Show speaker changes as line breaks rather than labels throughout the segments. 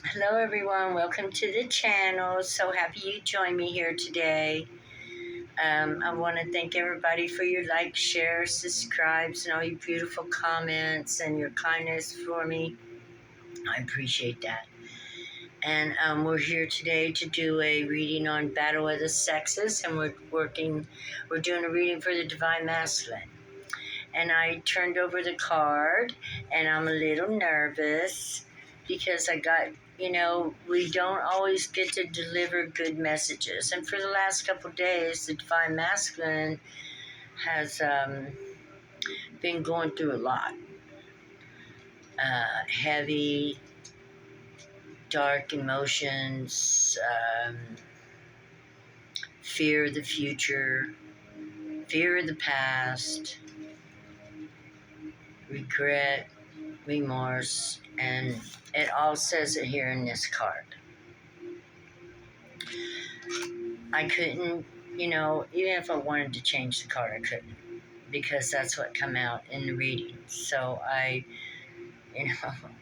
Hello everyone, welcome to the channel. So happy you joined me here today. I want to thank everybody for your likes, shares, subscribes, and all your beautiful comments and your kindness for me. I appreciate that. And we're here today to do a reading on Battle of the Sexes, and we're doing a reading for the Divine Masculine. And I turned over the card, and I'm a little nervous because we don't always get to deliver good messages. And for the last couple of days, the Divine Masculine has been going through a lot. Heavy, dark emotions, fear of the future, fear of the past, regret, remorse, and it all says it here in this card. I couldn't, even if I wanted to change the card, I couldn't, because that's what come out in the reading. So I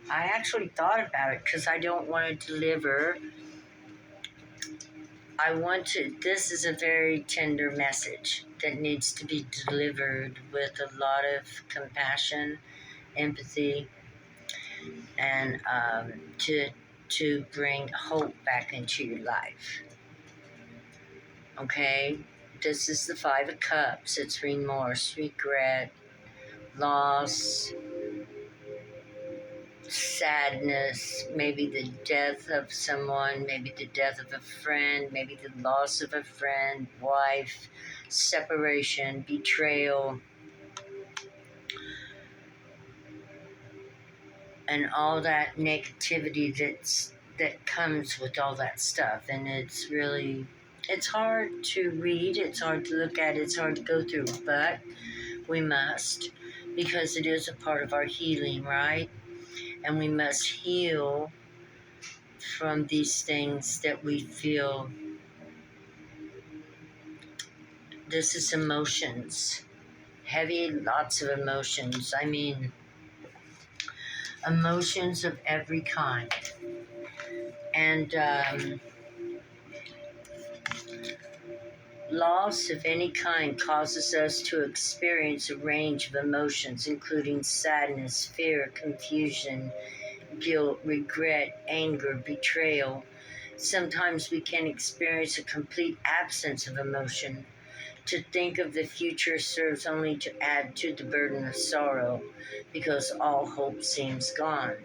actually thought about it because I don't want to deliver. This is a very tender message that needs to be delivered with a lot of compassion, empathy, and to bring hope back into your life. Okay? This is the Five of Cups. It's remorse, regret, loss, sadness, maybe the death of someone, maybe the death of a friend, maybe the loss of a friend, wife, separation, betrayal, and all that negativity that comes with all that stuff. And it's hard to read, it's hard to look at, it's hard to go through, but we must, because it is a part of our healing, right? And we must heal from these things that we feel. This is emotions, heavy, lots of emotions. I mean, emotions of every kind. And loss of any kind causes us to experience a range of emotions, including sadness, fear, confusion, guilt, regret, anger, betrayal. Sometimes we can experience a complete absence of emotion. To think of the future serves only to add to the burden of sorrow, because all hope seems gone.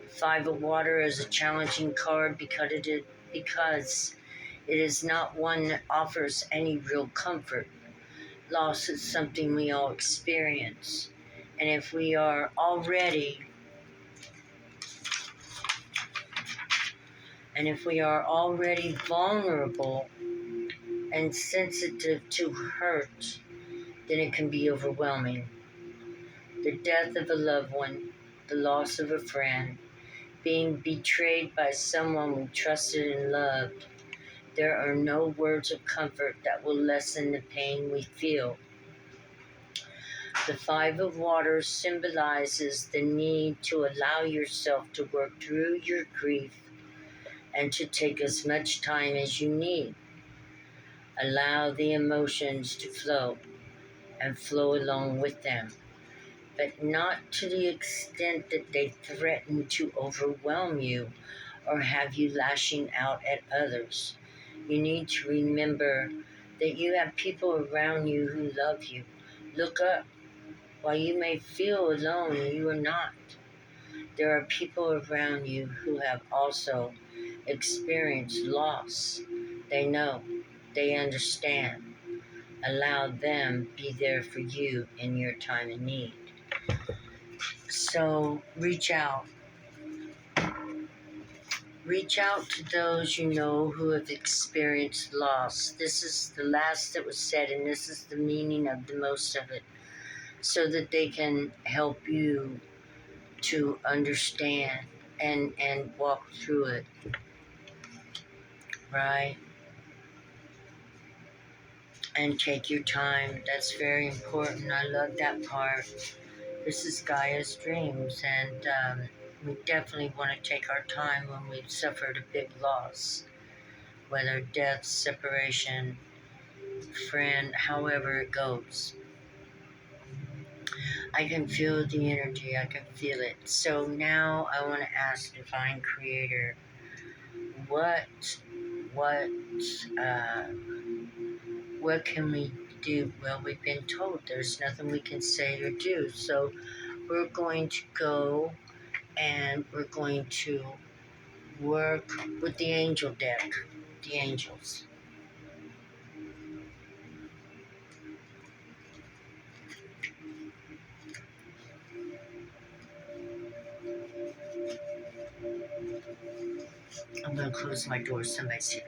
Five of Water is a challenging card because it is not one that offers any real comfort. Loss is something we all experience. And if we are already vulnerable and sensitive to hurt, then it can be overwhelming. The death of a loved one, the loss of a friend, being betrayed by someone we trusted and loved. There are no words of comfort that will lessen the pain we feel. The Five of Water symbolizes the need to allow yourself to work through your grief and to take as much time as you need. Allow the emotions to flow and flow along with them, but not to the extent that they threaten to overwhelm you or have you lashing out at others. You need to remember that you have people around you who love you. Look up. While you may feel alone, you are not. There are people around you who have also experienced loss. They know. They understand. Allow them be there for you in your time of need. So reach out. Reach out to those you know who have experienced loss. This is the last that was said, and this is the meaning of the most of it, so that they can help you to understand and walk through it, right? And take your time. That's very important. I love that part. This is Gaia's dreams, and We definitely want to take our time when we've suffered a big loss, whether death, separation, friend, however it goes. I can feel the energy, I can feel it. So now I want to ask Divine Creator, what, what, uh, what can we do? Well, we've been told there's nothing we can say or do. So we're going to go and we're going to work with the angel deck, the angels. I'm going to close my door. Somebody's here.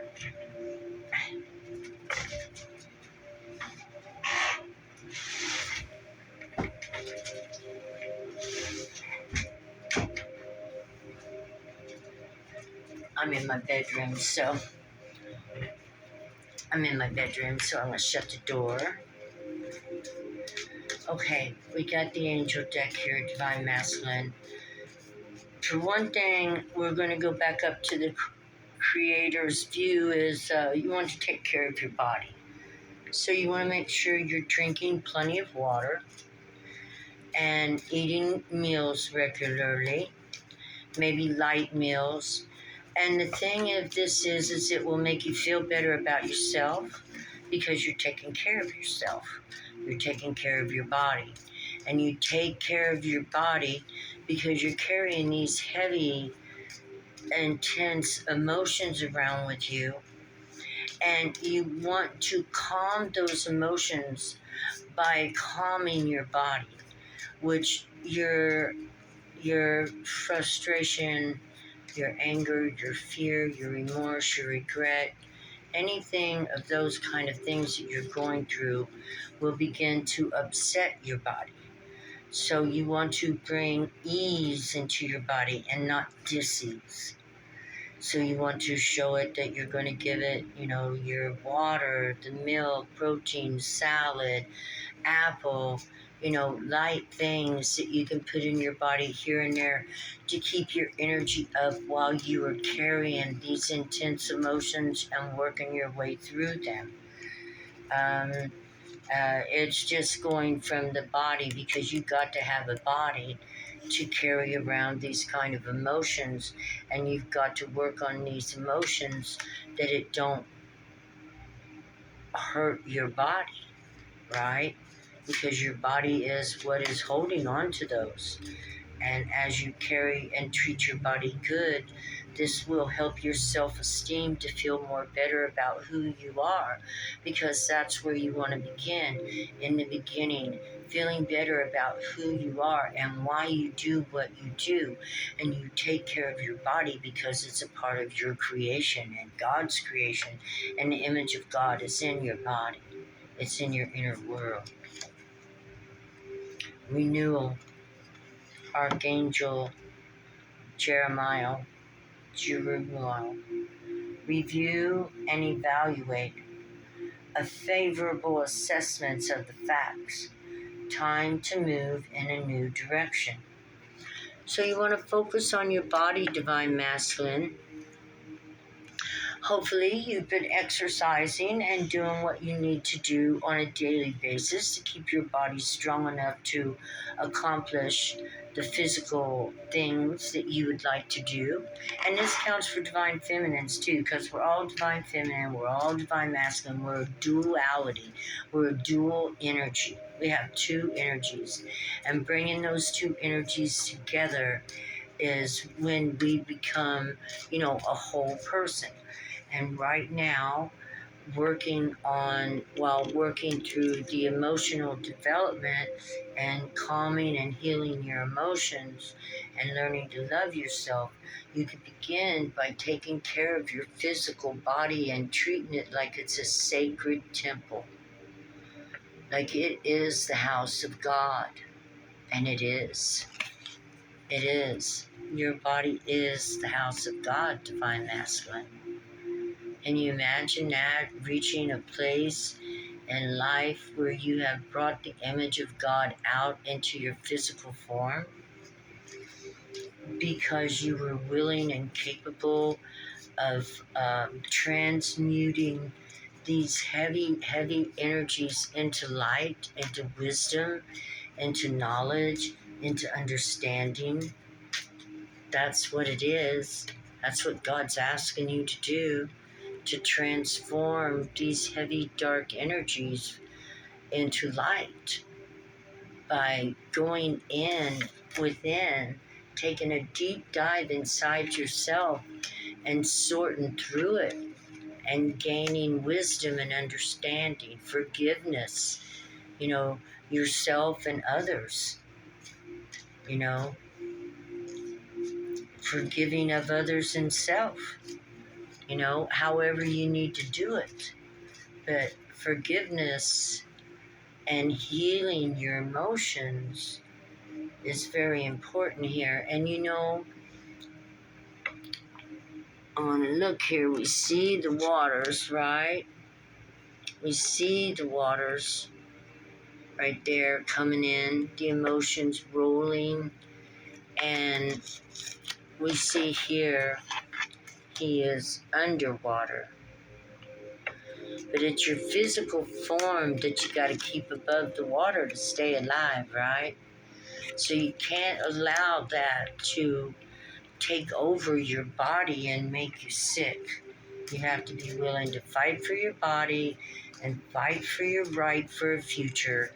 I'm in my bedroom, so I'm going to shut the door. Okay, we got the angel deck here, Divine Masculine. For one thing, we're going to go back up to the Creator's view is you want to take care of your body. So you want to make sure you're drinking plenty of water and eating meals regularly, maybe light meals. And the thing of this is it will make you feel better about yourself because you're taking care of yourself. You're taking care of your body. And you take care of your body because you're carrying these heavy, intense emotions around with you. And you want to calm those emotions by calming your body, which your frustration, your anger, your fear, your remorse, your regret, anything of those kind of things that you're going through will begin to upset your body. So you want to bring ease into your body and not dis-ease. So you want to show it that you're going to give it, your water, the milk, protein, salad, apple, light things that you can put in your body here and there to keep your energy up while you are carrying these intense emotions and working your way through them. It's just going from the body because you got to have a body to carry around these kind of emotions, and you've got to work on these emotions that it don't hurt your body, right? Because your body is what is holding on to those. And as you carry and treat your body good, this will help your self-esteem to feel more better about who you are, because that's where you want to begin. In the beginning, feeling better about who you are and why you do what you do. And you take care of your body because it's a part of your creation and God's creation. And the image of God is in your body. It's in your inner world. Renewal. Archangel Jeremiah. Review and evaluate. A favorable assessment of the facts. Time to move in a new direction. So you want to focus on your body, Divine Masculine. Hopefully you've been exercising and doing what you need to do on a daily basis to keep your body strong enough to accomplish the physical things that you would like to do. And this counts for Divine Feminines too, because we're all Divine Feminine, we're all Divine Masculine, we're a duality, we're a dual energy. We have two energies, and bringing those two energies together is when we become, a whole person. And right now, while working through the emotional development and calming and healing your emotions and learning to love yourself, you can begin by taking care of your physical body and treating it like it's a sacred temple. Like it is the house of God. And it is. It is. Your body is the house of God, Divine Masculine. Can you imagine that, reaching a place in life where you have brought the image of God out into your physical form? because you were willing and capable of transmuting these heavy energies into light, into wisdom, into knowledge, into understanding. That's what it is. That's what God's asking you to do, to transform these heavy, dark energies into light by going within, taking a deep dive inside yourself and sorting through it and gaining wisdom and understanding, forgiveness, yourself and others, you know, forgiving of others and self, however you need to do it. But forgiveness and healing your emotions is very important here. And I want to look here. We see the waters, right? We see the waters right there coming in, the emotions rolling. And we see here he is underwater. But it's your physical form that you got to keep above the water to stay alive, right? So you can't allow that to take over your body and make you sick. You have to be willing to fight for your body and fight for your right for a future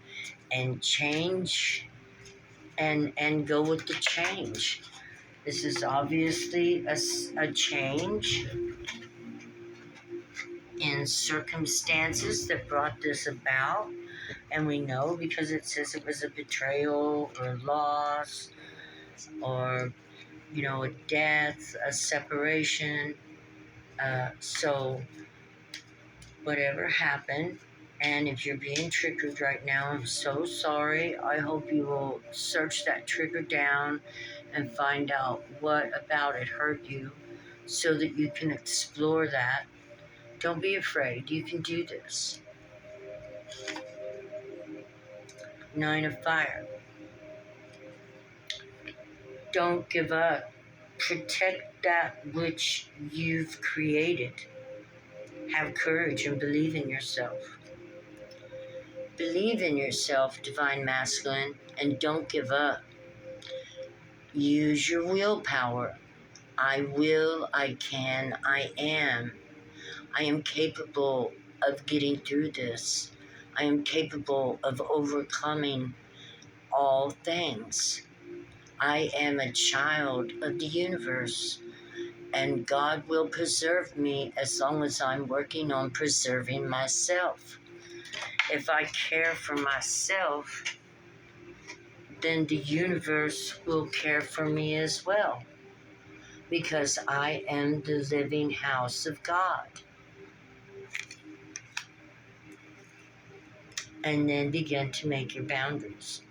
and change and go with the change. This is obviously a change in circumstances that brought this about. And we know because it says it was a betrayal or loss or, a death, a separation. So whatever happened, and if you're being triggered right now, I'm so sorry. I hope you will search that trigger down and find out what about it hurt you so that you can explore that. Don't be afraid. You can do this. Nine of Fire. Don't give up. Protect that which you've created. Have courage and believe in yourself. Believe in yourself, Divine Masculine, and don't give up. Use your willpower. I will, I can, I am. I am capable of getting through this. I am capable of overcoming all things. I am a child of the universe, and God will preserve me as long as I'm working on preserving myself. If I care for myself, then the universe will care for me as well, because I am the living house of God. And then begin to make your boundaries.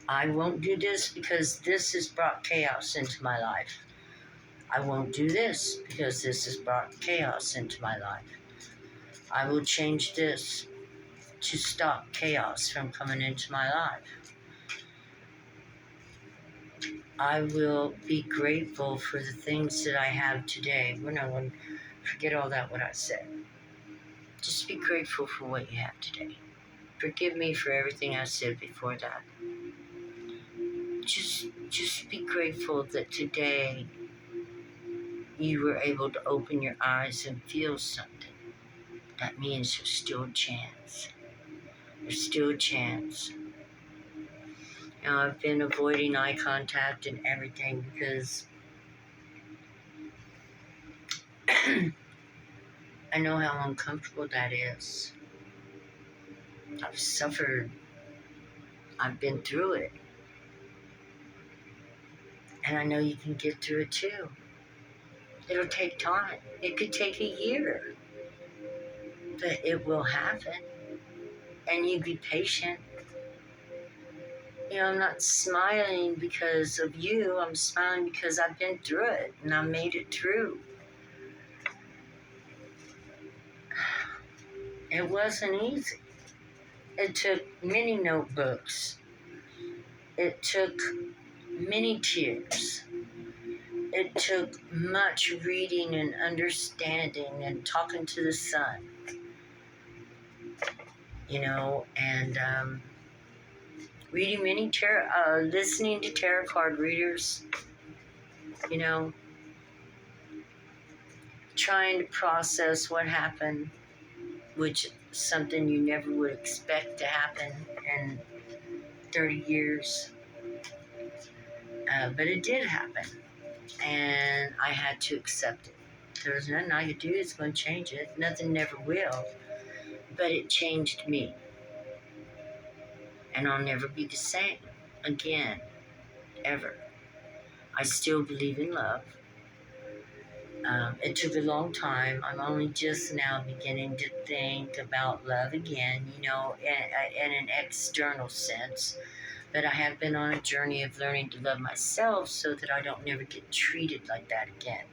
I won't do this because this has brought chaos into my life. I won't do this because this has brought chaos into my life. I will change this to stop chaos from coming into my life. I will be grateful for the things that I have today. When I will forget all that what I said. Just be grateful for what you have today. Forgive me for everything I said before that. Just be grateful that today you were able to open your eyes and feel something. That means there's still a chance. There's still a chance. Now, I've been avoiding eye contact and everything because I know how uncomfortable that is. I've suffered. I've been through it. And I know you can get through it too. It'll take time. It could take a year. But it will happen. And you be patient. I'm not smiling because of you. I'm smiling because I've been through it and I made it through. It wasn't easy. It took many notebooks. It took many tears. It took much reading and understanding and talking to the sun, and reading many listening to tarot card readers, you know, trying to process what happened, which is something you never would expect to happen in 30 years. But it did happen, and I had to accept it. There was nothing I could do that's going to change it. Nothing never will. But it changed me. And I'll never be the same again, ever. I still believe in love. It took a long time. I'm only just now beginning to think about love again, in an external sense. But I have been on a journey of learning to love myself so that I don't never get treated like that again.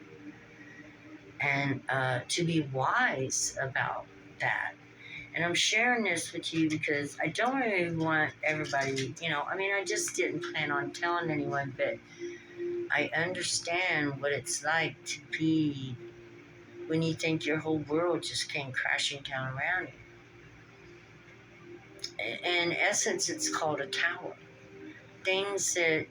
And to be wise about that. And I'm sharing this with you because I don't really want everybody, I just didn't plan on telling anyone, but I understand what it's like to be when you think your whole world just came crashing down around you. In essence, it's called a tower. Things that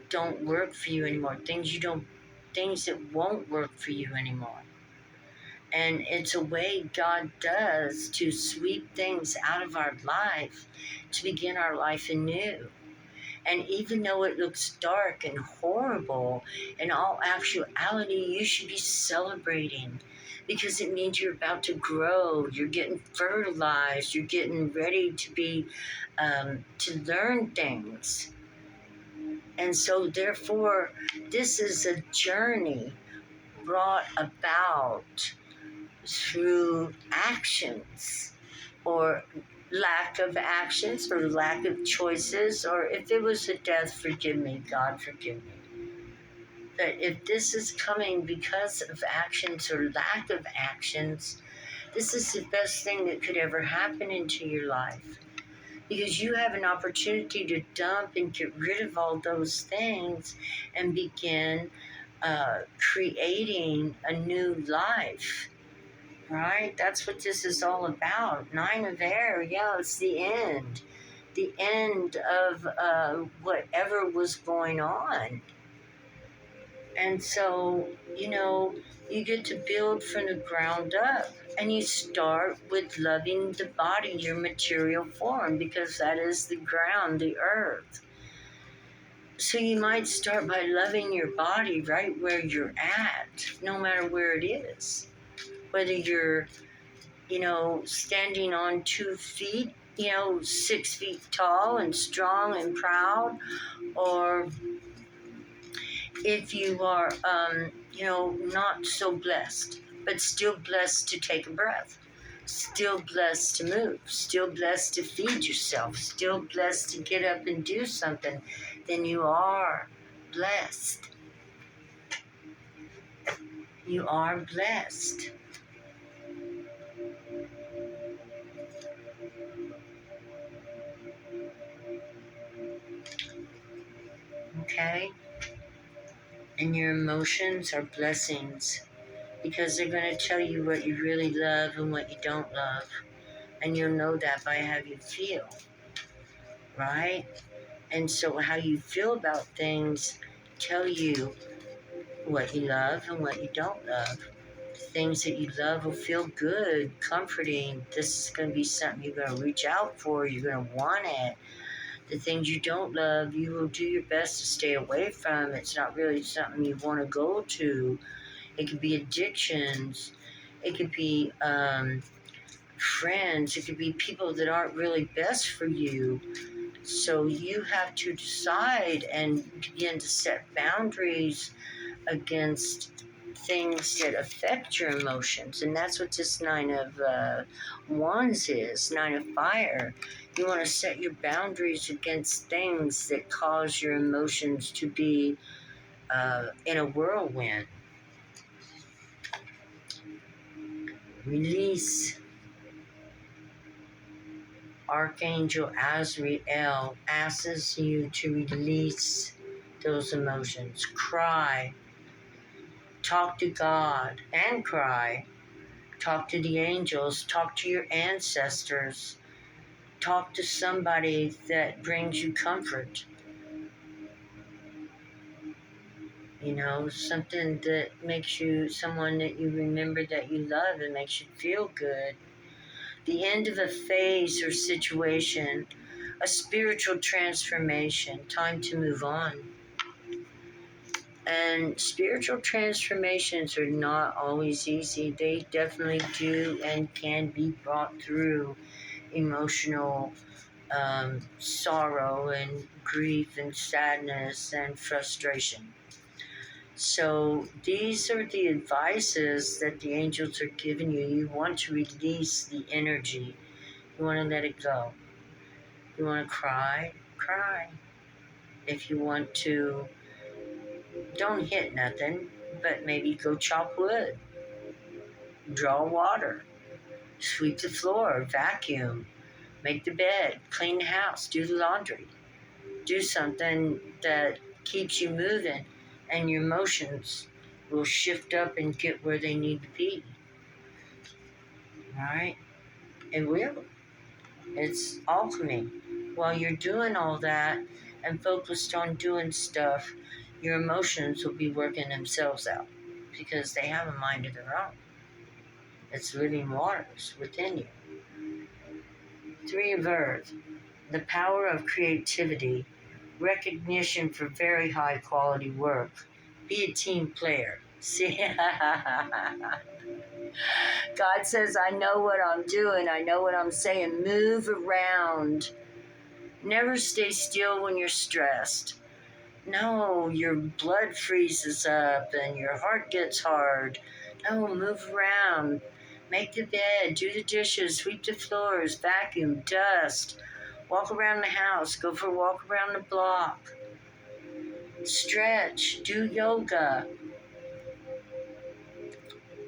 don't work for you anymore, things that won't work for you anymore. And it's a way God does to sweep things out of our life to begin our life anew. And even though it looks dark and horrible, in all actuality, you should be celebrating because it means you're about to grow. You're getting fertilized. You're getting ready to be, to learn things. And so, therefore, this is a journey brought about through actions or lack of actions or lack of choices, or if it was a death, forgive me, God forgive me. But if this is coming because of actions or lack of actions, this is the best thing that could ever happen into your life. Because you have an opportunity to dump and get rid of all those things and begin creating a new life. Right? That's what this is all about. 9 of air, yeah, it's the end. The end of whatever was going on. And so, you get to build from the ground up. And you start with loving the body, your material form, because that is the ground, the earth. So you might start by loving your body right where you're at, no matter where it is. Whether you're standing on 2 feet, 6 feet tall and strong and proud, or if you are, not so blessed, but still blessed to take a breath, still blessed to move, still blessed to feed yourself, still blessed to get up and do something, then you are blessed. You are blessed. Okay? And your emotions are blessings because they're going to tell you what you really love and what you don't love. And you'll know that by how you feel, right? And so how you feel about things tell you what you love and what you don't love. Things that you love will feel good, comforting. This is going to be something you're going to reach out for. You're going to want it. The things you don't love, you will do your best to stay away from. It's not really something you want to go to. It could be addictions. It could be friends. It could be people that aren't really best for you. So you have to decide and begin to set boundaries against things that affect your emotions. And that's what this 9 of Wands is, 9 of Fire. You want to set your boundaries against things that cause your emotions to be in a whirlwind. Release. Archangel Azrael asks you to release those emotions. Cry. Talk to God and cry. Talk to the angels. Talk to your ancestors. Talk to somebody that brings you comfort. You know, something that makes you, someone that you remember that you love and makes you feel good. The end of a phase or situation, a spiritual transformation, time to move on. And spiritual transformations are not always easy. They definitely do and can be brought through emotional sorrow and grief and sadness and frustration. So these are the advices that the angels are giving you. You want to release the energy. You want to let it go. You want to cry? Cry. If you want to, don't hit nothing, but maybe go chop wood, draw water, sweep the floor, vacuum, make the bed, clean the house, do the laundry. Do something that keeps you moving, and your emotions will shift up and get where they need to be. All right? It will. It's alchemy. While you're doing all that and focused on doing stuff, your emotions will be working themselves out because they have a mind of their own. It's living waters within you. 3 of Earth, the power of creativity, recognition for very high quality work. Be a team player. See, God says, I know what I'm doing. I know what I'm saying. Move around. Never stay still when you're stressed. No, your blood freezes up and your heart gets hard. No, move around. Make the bed, do the dishes, sweep the floors, vacuum, dust. Walk around the house, go for a walk around the block. Stretch, do yoga.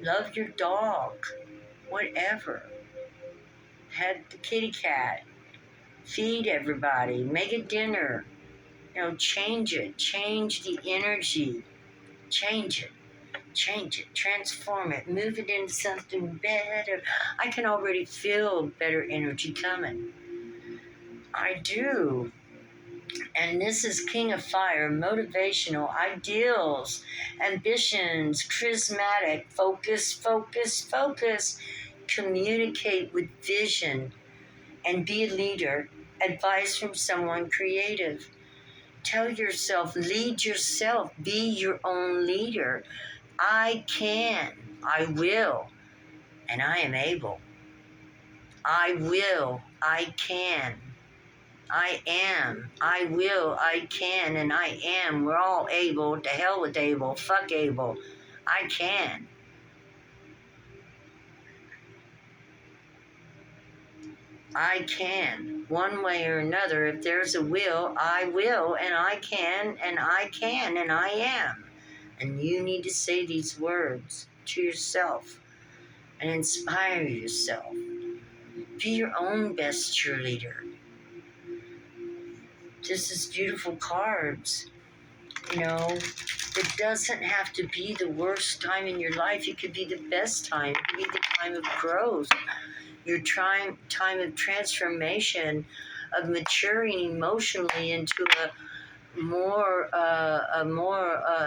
Love your dog, whatever. Pet the kitty cat. Feed everybody. Make a dinner. You know, change it. Change the energy. Change it. Change it. Transform it. Move it into something better. I can already feel better energy coming. I do. And this is King of Fire, motivational, ideals, ambitions, charismatic, focus, focus, focus. Communicate with vision and be a leader. Advice from someone creative. Tell yourself, lead yourself, be your own leader. I can, I will, and I am able. I will, I can. I am, I will, I can, and I am. We're all able. To hell with able. Fuck able. I can. I can. One way or another, if there's a will, I will, and I can, and I can, and I am. And you need to say these words to yourself and inspire yourself. Be your own best cheerleader. This is beautiful cards. You know, it doesn't have to be the worst time in your life. It could be the best time. It could be the time of growth. Your time of transformation, of maturing emotionally into a more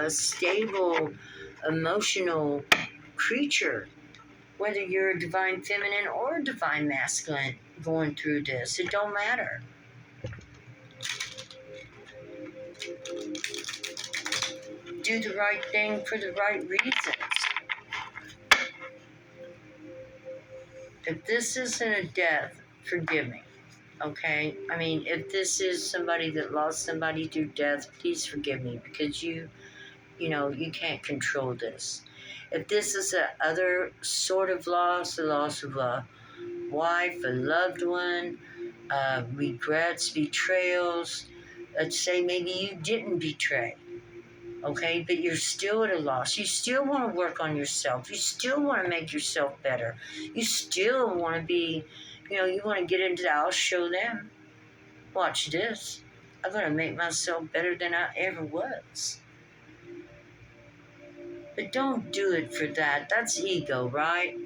stable, emotional creature. Whether you're a divine feminine or a divine masculine going through this, it don't matter. Do the right thing for the right reasons. If this isn't a death, forgive me. Okay? I mean, if this is somebody that lost somebody through death, please forgive me, because you know, you can't control this. If this is a other sort of loss, the loss of a wife, a loved one, regrets, betrayals, let's say maybe you didn't betray. Okay, but you're still at a loss. You still want to work on yourself. You still want to make yourself better. You still want to be, you know, you want to get into the house, show them. Watch this. I'm going to make myself better than I ever was. But don't do it for that. That's ego, right?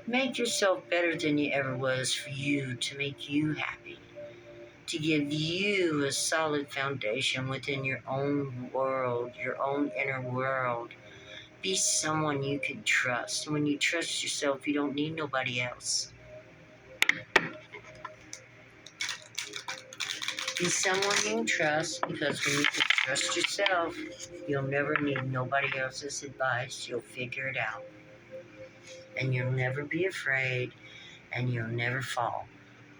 Make yourself better than you ever was for you, to make you happy, to give you a solid foundation within your own world, your own inner world. Be someone you can trust. When you trust yourself, you don't need nobody else. Be someone you can trust, because when you can trust yourself, you'll never need nobody else's advice. You'll figure it out. And you'll never be afraid, and you'll never fall,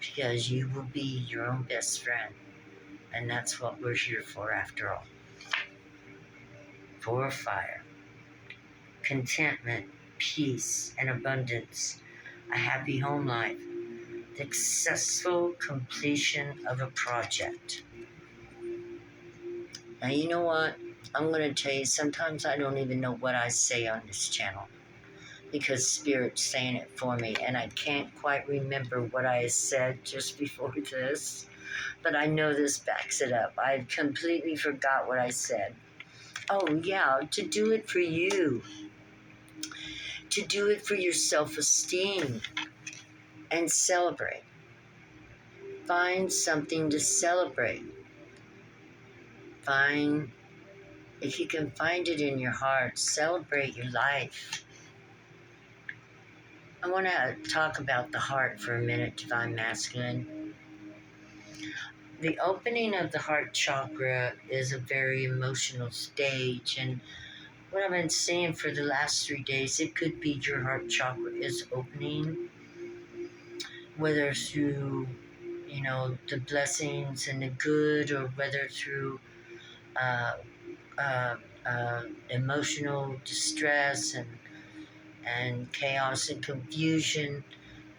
because you will be your own best friend. And that's what we're here for, after all. For fire, contentment, peace, and abundance, a happy home life, the successful completion of a project. Now, you know what? I'm going to tell you, sometimes I don't even know what I say on this channel, because Spirit's saying it for me, and I can't quite remember what I said just before this, but I know this backs it up. I completely forgot what I said. Oh, yeah, to do it for you. To do it for your self-esteem and celebrate. Find something to celebrate. If you can find it in your heart, celebrate your life. I want to talk about the heart for a minute, Divine Masculine. The opening of the heart chakra is a very emotional stage, and what I've been saying for the last 3 days, it could be your heart chakra is opening, whether through, the blessings and the good, or whether through uh, uh, emotional distress and chaos and confusion,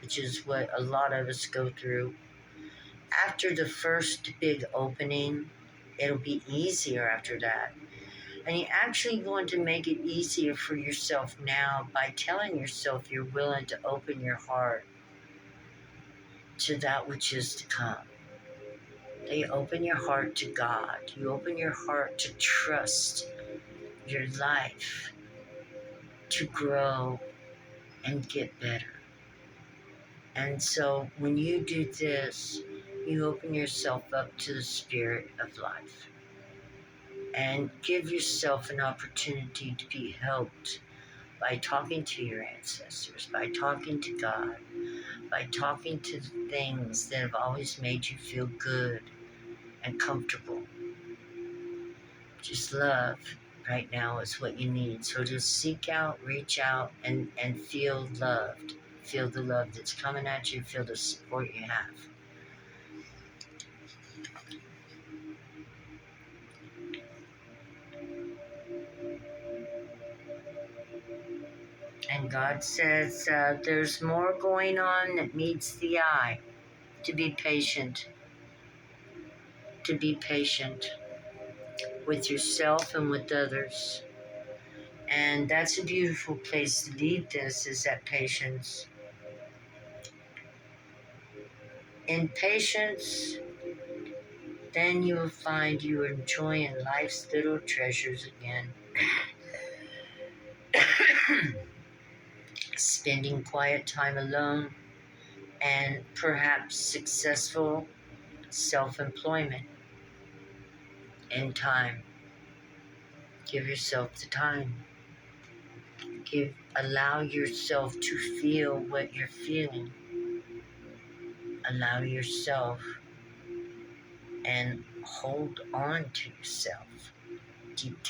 which is what a lot of us go through. After the first big opening, it'll be easier after that. And you actually want to make it easier for yourself now by telling yourself you're willing to open your heart to that which is to come. That you open your heart to God. You open your heart to trust your life to grow and get better. And so when you do this, you open yourself up to the spirit of life and give yourself an opportunity to be helped by talking to your ancestors, by talking to God, by talking to the things that have always made you feel good and comfortable. Just love right now is what you need. So just seek out, reach out, and feel loved. Feel the love that's coming at you. Feel the support you have. And God says there's more going on that meets the eye. To be patient. To be patient with yourself and with others. And that's a beautiful place to leave this, is that patience. In patience, then you will find you are enjoying life's little treasures again. Spending quiet time alone, and perhaps successful self-employment in time. Give yourself the time. Allow yourself to feel what you're feeling. Allow yourself and hold on to yourself. Detach